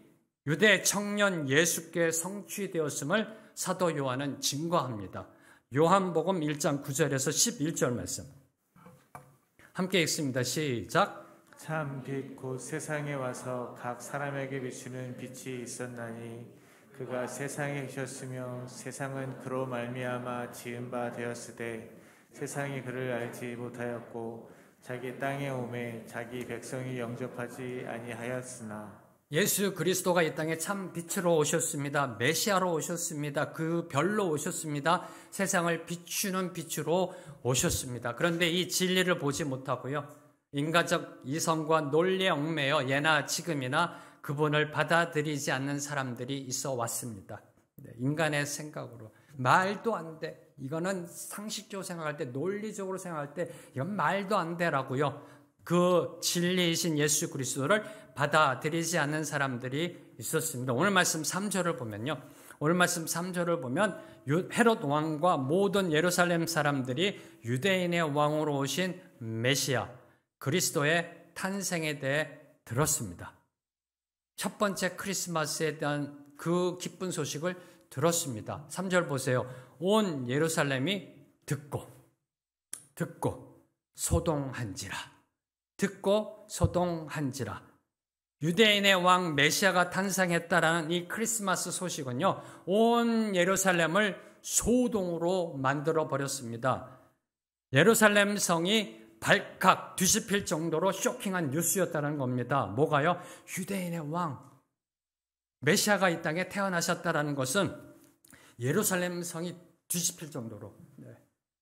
유대 청년 예수께 성취되었음을 사도 요한은 증거합니다. 요한복음 1장 9절에서 11절 말씀 함께 읽습니다. 시작. 참 빛 곧 세상에 와서 각 사람에게 비추는 빛이 있었나니 그가 세상에 계셨으며 세상은 그로 말미암아 지은 바 되었으되 세상이 그를 알지 못하였고 자기 땅에 오매 자기 백성이 영접하지 아니하였으나. 예수 그리스도가 이 땅에 참 빛으로 오셨습니다. 메시아로 오셨습니다. 그 별로 오셨습니다. 세상을 비추는 빛으로 오셨습니다. 그런데 이 진리를 보지 못하고요, 인간적 이성과 논리에 얽매여 예나 지금이나 그분을 받아들이지 않는 사람들이 있어 왔습니다. 인간의 생각으로 말도 안 돼, 이거는 상식적으로 생각할 때, 논리적으로 생각할 때 이건 말도 안 돼라고요, 그 진리이신 예수 그리스도를 받아들이지 않는 사람들이 있었습니다. 오늘 말씀 3절을 보면요, 오늘 말씀 3절을 보면 헤롯 왕과 모든 예루살렘 사람들이 유대인의 왕으로 오신 메시아 그리스도의 탄생에 대해 들었습니다. 첫 번째 크리스마스에 대한 그 기쁜 소식을 들었습니다. 3절 보세요. 온 예루살렘이 듣고 소동한지라. 듣고 소동한지라. 유대인의 왕 메시아가 탄생했다라는 이 크리스마스 소식은요, 온 예루살렘을 소동으로 만들어 버렸습니다. 예루살렘 성이 발칵 뒤집힐 정도로 쇼킹한 뉴스였다는 겁니다. 뭐가요? 유대인의 왕 메시아가 이 땅에 태어나셨다는 것은 예루살렘 성이 뒤집힐 정도로,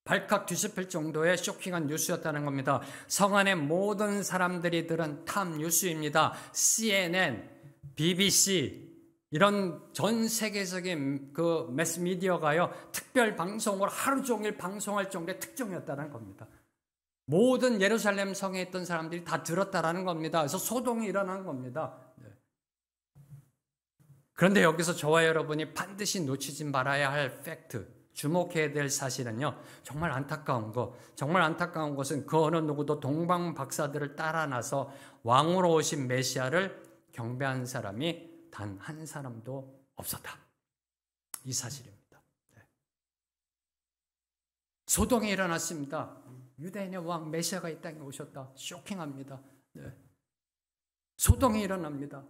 발칵 뒤집힐 정도의 쇼킹한 뉴스였다는 겁니다. 성 안의 모든 사람들이 들은 탑 뉴스입니다. CNN, BBC 이런 전 세계적인 그 매스미디어가요, 특별 방송을 하루 종일 방송할 정도의 특종이었다는 겁니다. 모든 예루살렘 성에 있던 사람들이 다 들었다라는 겁니다. 그래서 소동이 일어난 겁니다. 그런데 여기서 저와 여러분이 반드시 놓치지 말아야 할 팩트, 주목해야 될 사실은요, 정말 안타까운 것은 그 어느 누구도 동방 박사들을 따라 나서 왕으로 오신 메시아를 경배한 사람이 단 한 사람도 없었다. 이 사실입니다. 소동이 일어났습니다. 유대인의 왕 메시아가 이 땅에 오셨다. 쇼킹합니다. 소동이 일어납니다.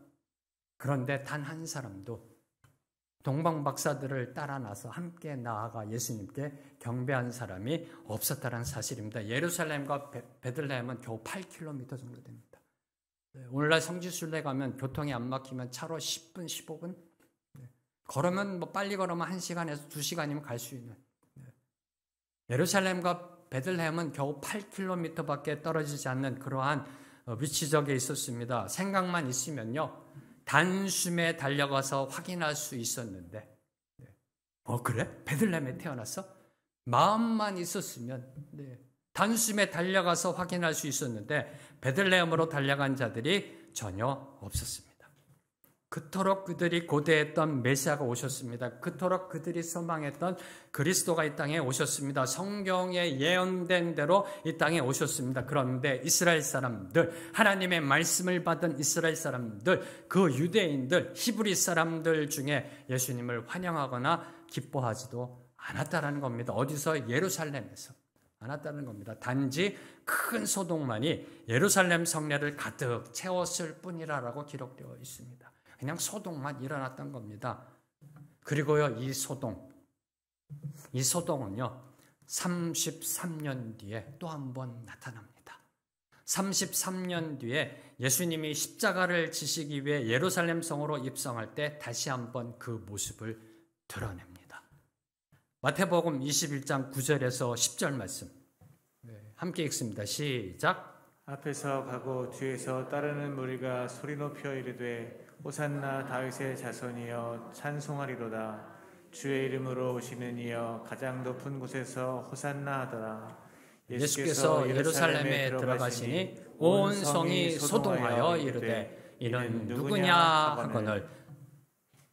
그런데 단 한 사람도 동방 박사들을 따라 나서 함께 나아가 예수님께 경배한 사람이 없었다는 사실입니다. 예루살렘과 베들레헴은 겨우 8km 정도 됩니다. 오늘날 성지순례 가면 교통이 안 막히면 차로 10분, 15분? 걸으면 빨리 걸으면 1시간에서 2시간이면 갈 수 있는. 예루살렘과 베들레헴은 겨우 8km밖에 떨어지지 않는 그러한 위치적에 있었습니다. 생각만 있으면요, 단숨에 달려가서 확인할 수 있었는데, 그래? 베들레헴에 태어났어? 마음만 있었으면 단숨에 달려가서 확인할 수 있었는데 베들레헴으로 달려간 자들이 전혀 없었습니다. 그토록 그들이 고대했던 메시아가 오셨습니다. 그토록 그들이 소망했던 그리스도가 이 땅에 오셨습니다. 성경에 예언된 대로 이 땅에 오셨습니다. 그런데 이스라엘 사람들, 하나님의 말씀을 받은 이스라엘 사람들, 그 유대인들, 히브리 사람들 중에 예수님을 환영하거나 기뻐하지도 않았다는 겁니다. 어디서? 예루살렘에서 않았다는 겁니다. 단지 큰 소동만이 예루살렘 성내를 가득 채웠을 뿐이라고 기록되어 있습니다. 그냥 소동만 일어났던 겁니다. 그리고요, 이 소동은요, 33년 뒤에 또 한 번 나타납니다. 33년 뒤에 예수님이 십자가를 지시기 위해 예루살렘 성으로 입성할 때 다시 한번 그 모습을 드러냅니다. 마태복음 21장 9절에서 10절 말씀 함께 읽습니다. 시작. 앞에서 가고 뒤에서 따르는 무리가 소리 높여 이르되 호산나 다윗의 자손이여 찬송하리로다. 주의 이름으로 오시는 이여 가장 높은 곳에서 호산나 하더라. 예수께서 예루살렘에 들어가시니 온 성이 소동하여 이르되 이는 누구냐 하거늘.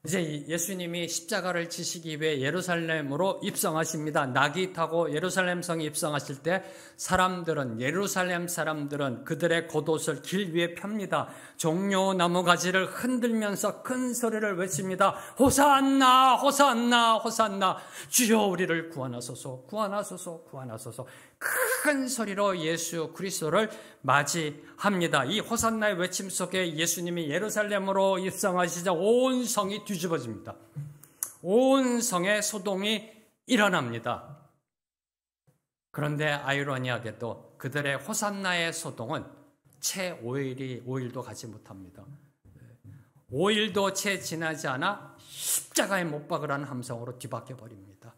이제 예수님이 십자가를 지시기 위해 예루살렘으로 입성하십니다. 낙이 타고 예루살렘 성에 입성하실 때 예루살렘 사람들은 그들의 겉옷을 길 위에 펴니다. 종려 나무가지를 흔들면서 큰 소리를 외칩니다. 호산나 호산나 호산나, 주여 우리를 구원하소서 구원하소서 구원하소서. 큰 소리로 예수 그리스도를 맞이합니다. 이 호산나의 외침 속에 예수님이 예루살렘으로 입성하시자 온 성이 뒤집어집니다. 온 성에 소동이 일어납니다. 그런데 아이러니하게도 그들의 호산나의 소동은 채 5일도 가지 못합니다. 5일도 채 지나지 않아 십자가에 못 박으라는 함성으로 뒤바뀌어 버립니다.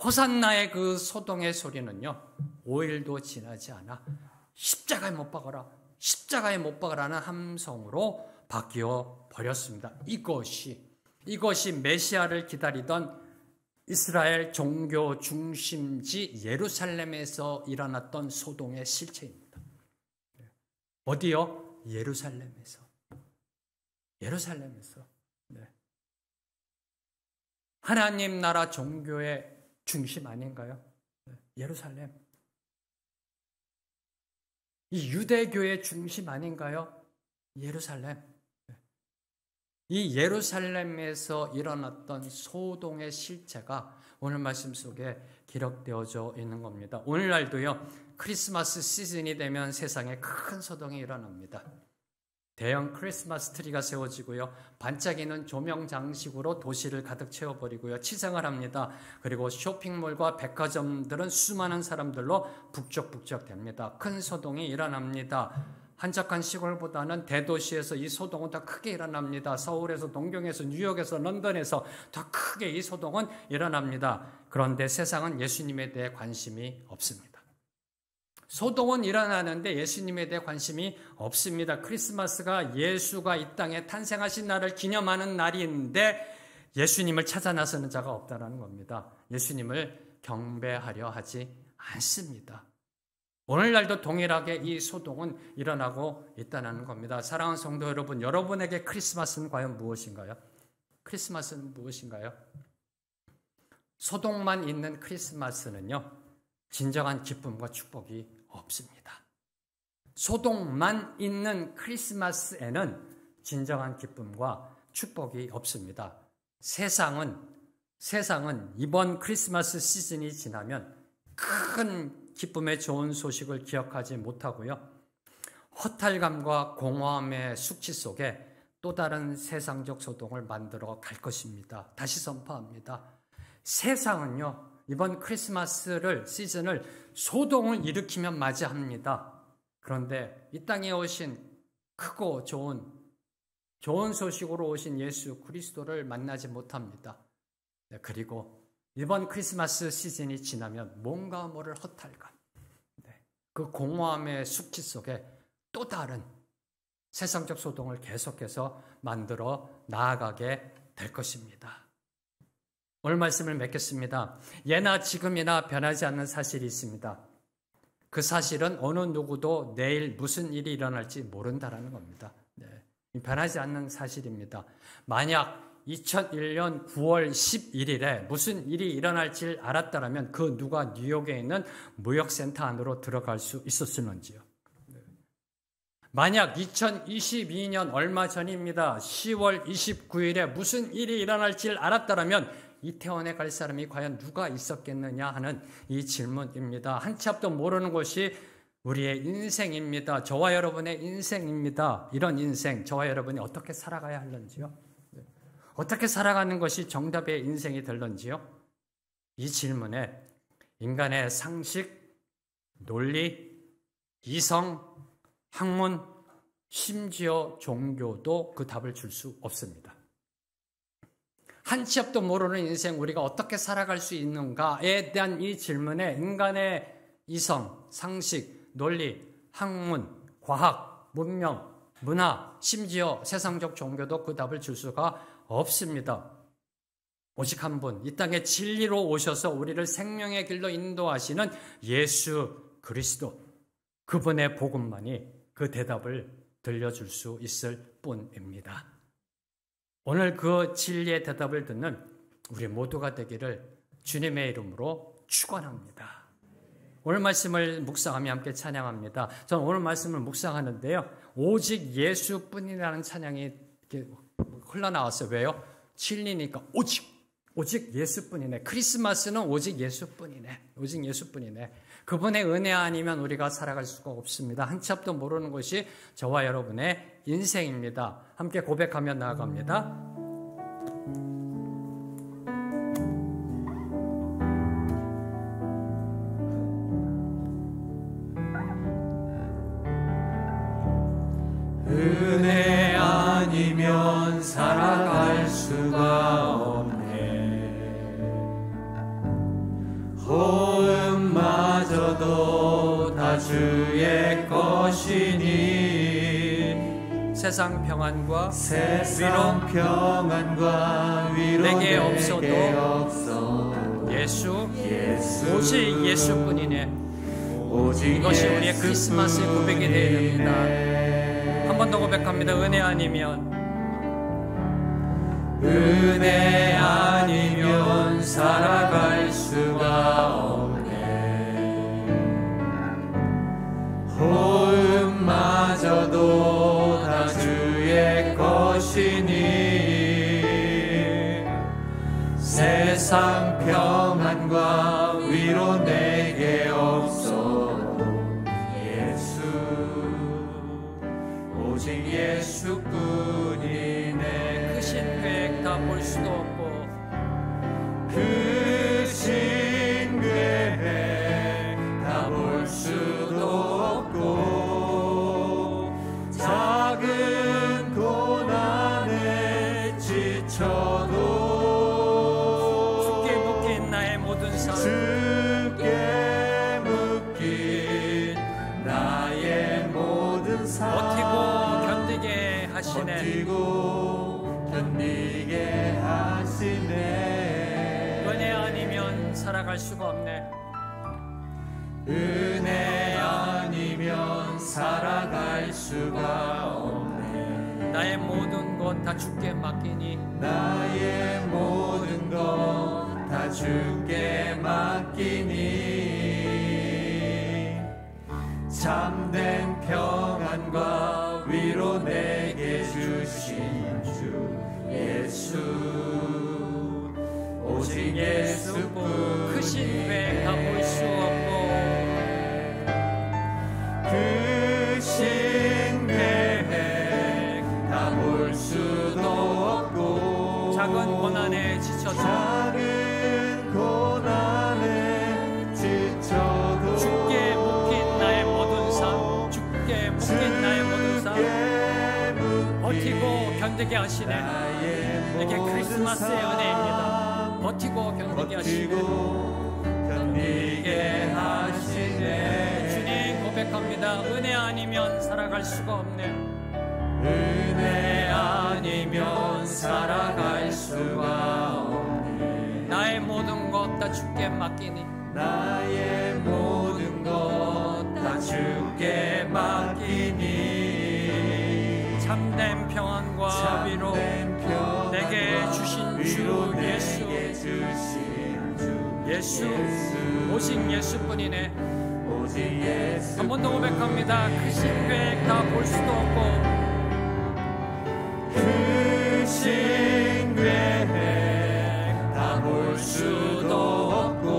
호산나의 그 소동의 소리는요, 5일도 지나지 않아 십자가에 못 박아라, 십자가에 못 박으라는 함성으로 바뀌어 버렸습니다. 이것이 메시아를 기다리던 이스라엘 종교 중심지 예루살렘에서 일어났던 소동의 실체입니다. 어디요? 예루살렘에서. 네. 하나님 나라 종교의 중심 아닌가요? 예루살렘. 이 유대교의 중심 아닌가요? 예루살렘. 이 예루살렘에서 일어났던 소동의 실체가 오늘 말씀 속에 기록되어져 있는 겁니다. 오늘날도요, 크리스마스 시즌이 되면 세상에 큰 소동이 일어납니다. 대형 크리스마스 트리가 세워지고요. 반짝이는 조명 장식으로 도시를 가득 채워버리고요. 치장을 합니다. 그리고 쇼핑몰과 백화점들은 수많은 사람들로 북적북적됩니다. 큰 소동이 일어납니다. 한적한 시골보다는 대도시에서 이 소동은 더 크게 일어납니다. 서울에서, 동경에서, 뉴욕에서, 런던에서 더 크게 이 소동은 일어납니다. 그런데 세상은 예수님에 대해 관심이 없습니다. 소동은 일어나는데 예수님에 대해 관심이 없습니다. 크리스마스가 예수가 이 땅에 탄생하신 날을 기념하는 날인데 예수님을 찾아 나서는 자가 없다는 겁니다. 예수님을 경배하려 하지 않습니다. 오늘날도 동일하게 이 소동은 일어나고 있다는 겁니다. 사랑하는 성도 여러분, 여러분에게 크리스마스는 과연 무엇인가요? 크리스마스는 무엇인가요? 소동만 있는 크리스마스는요, 진정한 기쁨과 축복이 없습니다. 소동만 있는 크리스마스에는 진정한 기쁨과 축복이 없습니다. 세상은 이번 크리스마스 시즌이 지나면 큰 기쁨의 좋은 소식을 기억하지 못하고요. 허탈감과 공허함의 숙취 속에 또 다른 세상적 소동을 만들어 갈 것입니다. 다시 선포합니다. 세상은요, 이번 크리스마스를 시즌을 소동을 일으키면 맞이합니다. 그런데 이 땅에 오신 크고 좋은 소식으로 오신 예수 그리스도를 만나지 못합니다. 그리고 이번 크리스마스 시즌이 지나면 뭔가 모를 허탈감, 그 공허함의 숙취 속에 또 다른 세상적 소동을 계속해서 만들어 나아가게 될 것입니다. 오늘 말씀을 맺겠습니다. 예나 지금이나 변하지 않는 사실이 있습니다. 그 사실은 어느 누구도 내일 무슨 일이 일어날지 모른다라는 겁니다. 변하지 않는 사실입니다. 만약 2001년 9월 11일에 무슨 일이 일어날지 알았다면 그 누가 뉴욕에 있는 무역센터 안으로 들어갈 수 있었을런지요. 만약 2022년 얼마 전입니다. 10월 29일에 무슨 일이 일어날지 알았다면 이태원에 갈 사람이 과연 누가 있었겠느냐 하는 이 질문입니다. 한 치 앞도 모르는 것이 우리의 인생입니다. 저와 여러분의 인생입니다. 이런 인생, 저와 여러분이 어떻게 살아가야 할런지요? 어떻게 살아가는 것이 정답의 인생이 될런지요? 이 질문에 인간의 상식, 논리, 이성, 학문, 심지어 종교도 그 답을 줄 수 없습니다. 한 치 앞도 모르는 인생, 우리가 어떻게 살아갈 수 있는가에 대한 이 질문에 인간의 이성, 상식, 논리, 학문, 과학, 문명, 문화, 심지어 세상적 종교도 그 답을 줄 수가 없습니다. 오직 한 분, 이 땅에 진리로 오셔서 우리를 생명의 길로 인도하시는 예수 그리스도, 그분의 복음만이 그 대답을 들려줄 수 있을 뿐입니다. 오늘 그 진리의 대답을 듣는 우리 모두가 되기를 주님의 이름으로 축원합니다. 오늘 말씀을 묵상하며 함께 찬양합니다. 저는 오늘 말씀을 묵상하는데요, 오직 예수뿐이라는 찬양이 이렇게 흘러나왔어요. 왜요? 진리니까 오직 예수뿐이네. 크리스마스는 오직 예수뿐이네. 오직 예수뿐이네. 그분의 은혜 아니면 우리가 살아갈 수가 없습니다. 한 치 앞도 모르는 것이 저와 여러분의 인생입니다. 함께 고백하며 나아갑니다. 은혜 아니면 살아갈 수가 없네. 호흡마저도 다 주의 것이니 세상 평안과 위로 내게 없어도 오직 예수뿐이네. 이것이 우리의 크리스마스의 고백이 되어야 됩니다. 한 번 더 고백합니다. 은혜 아니면 살아갈 수가 없네. 호흡마저도 다 주의 것이니 세상 평안과 위로 내게 없어. 오직 예수뿐이네. 크신 계획 다 볼 수도 없고 크신 계획 다 볼 수도 없고 작은 고난에 지쳐도 주께 묶인 나의 모든 삶 주께 묶인 나의 모든 삶 버티고 견디게 하시네. 버티고 견디게 하시네. 은혜 아니면 살아갈 수가 없네. 은혜 아니면 살아갈 수가 없네. 나의 모든 것 다 주께 맡기니 나의 모든 것 다 주께 맡기니 참된 평안과 위로 내게 주신 주 예수 오직 예수뿐 크신 계획 다 볼 수 없고 크신 계획 다 볼 수도 없고 작은 고난에 지쳐도 작은 고난에 지쳐도 주께 묶인 나의 모든 삶 주께 묶인 나의 모든 삶 버티고 견디게 하시네. 이게 크리스마스의 은혜입니다. 버티고 견디게 하시네. 견디게 하시네. 주님 고백합니다. 은혜 아니면 살아갈 수가 없네. 은혜 아니면 살아갈 수가 없네. 나의 모든 것 다 주께 맡기니 나의 모든 것 다 주께 맡기니 참된 평안과 위로 내게 주신 주 예수 오직 예수뿐이네. 오직 예수 한 번 더 고백합니다. 크신 계획 다 볼 수도 없고 크신 계획 다 볼 수도 없고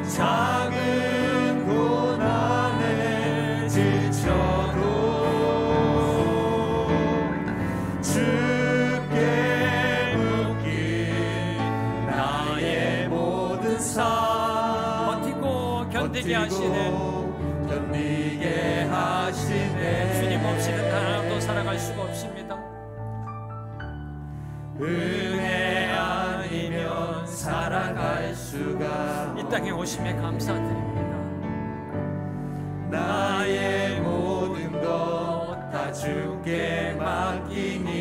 작은 고난에 지쳐도 주께 묶인 나의 모든 삶 버티고 견디게 하시네. 견디게 하시네. 주님 없이는 하나도 살아갈 수가 없습니다. 은혜 아니면 살아갈 수가 이 땅에 오심에 감사드립니다. 나의 모든 것 다 주께 맡기니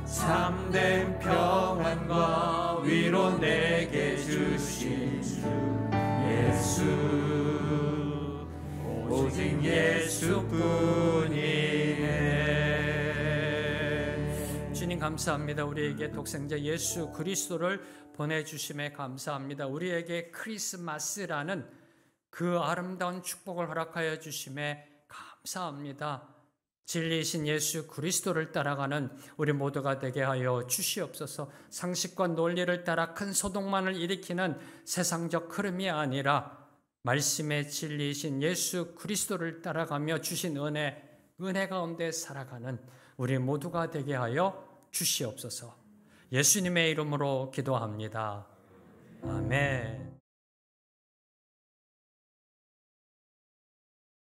참된 평안과 위로 내게 주신 주 예수 오직 예수뿐이네. 주님 감사합니다. 우리에게 독생자 예수 그리스도를 보내주심에 감사합니다. 우리에게 크리스마스라는 그 아름다운 축복을 허락하여 주심에 감사합니다. 진리이신 예수 그리스도를 따라가는 우리 모두가 되게 하여 주시옵소서. 상식과 논리를 따라 큰 소동만을 일으키는 세상적 흐름이 아니라 말씀의 진리이신 예수 그리스도를 따라가며 주신 은혜 가운데 살아가는 우리 모두가 되게 하여 주시옵소서. 예수님의 이름으로 기도합니다. 아멘.